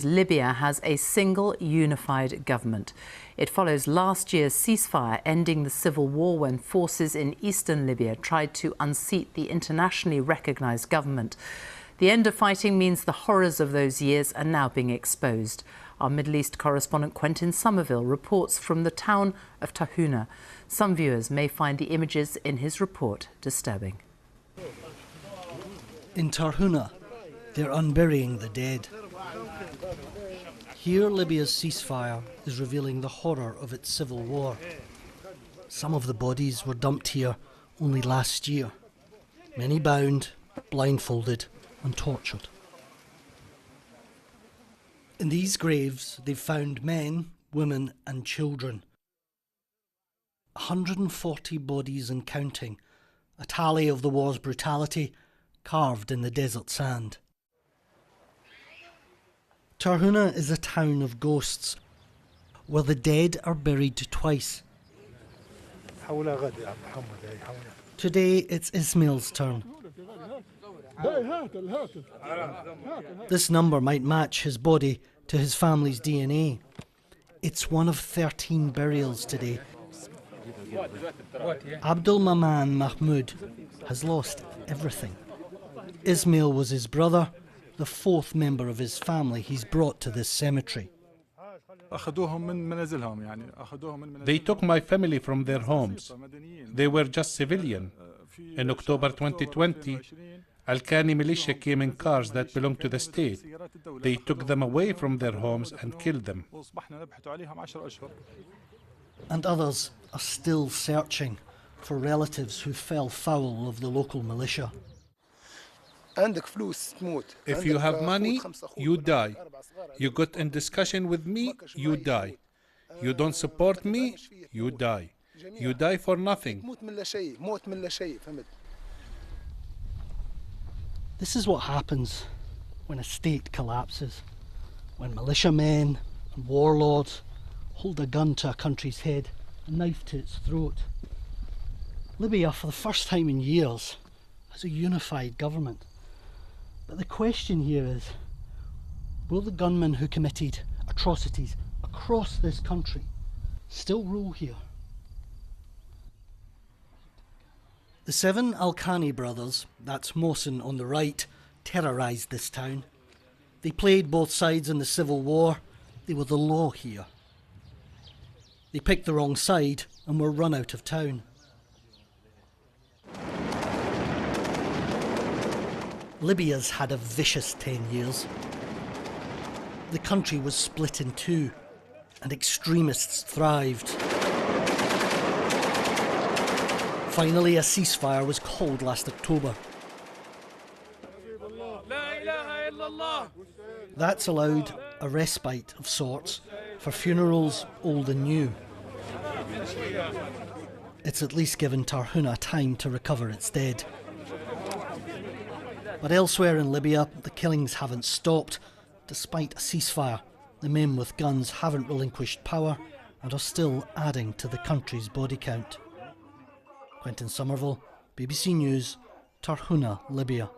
Libya has a single unified government. It follows last year's ceasefire ending the civil war when forces in Eastern Libya tried to unseat the internationally recognised government. The end of fighting means the horrors of those years are now being exposed. Our Middle East correspondent Quentin Sommerville reports from the town of Tarhuna. Some viewers may find the images in his report disturbing. In Tarhuna, they're unburying the dead. Here, Libya's ceasefire is revealing the horror of its civil war. Some of the bodies were dumped here only last year. Many bound, blindfolded and tortured. In these graves, they've found men, women and children. 140 bodies and counting, a tally of the war's brutality carved in the desert sand. Tarhuna is a town of ghosts, where the dead are buried twice. Today it's Ismail's turn. This number might match his body to his family's DNA. It's one of 13 burials today. Abdul Maman Mahmoud has lost everything. Ismail was his brother, the fourth member of his family he's brought to this cemetery. They took my family from their homes. They were just civilian. In October 2020, Al-Qani militia came in cars that belonged to the state. They took them away from their homes and killed them. And others are still searching for relatives who fell foul of the local militia. If you have money, you die. You got in discussion with me, you die. You don't support me, you die. You die for nothing. This is what happens when a state collapses, when militiamen and warlords hold a gun to a country's head, a knife to its throat. Libya, for the first time in years, has a unified government. But the question here is, will the gunmen who committed atrocities across this country still rule here? The 7 Al-Qani brothers, that's Mohsen on the right, terrorised this town. They played both sides in the civil war. They were the law here. They picked the wrong side and were run out of town. Libya's had a vicious 10 years. The country was split in two, and extremists thrived. Finally, a ceasefire was called last October. That's allowed a respite of sorts for funerals old and new. It's at least given Tarhuna time to recover its dead. But elsewhere in Libya, the killings haven't stopped. Despite a ceasefire, the men with guns haven't relinquished power and are still adding to the country's body count. Quentin Sommerville, BBC News, Tarhuna, Libya.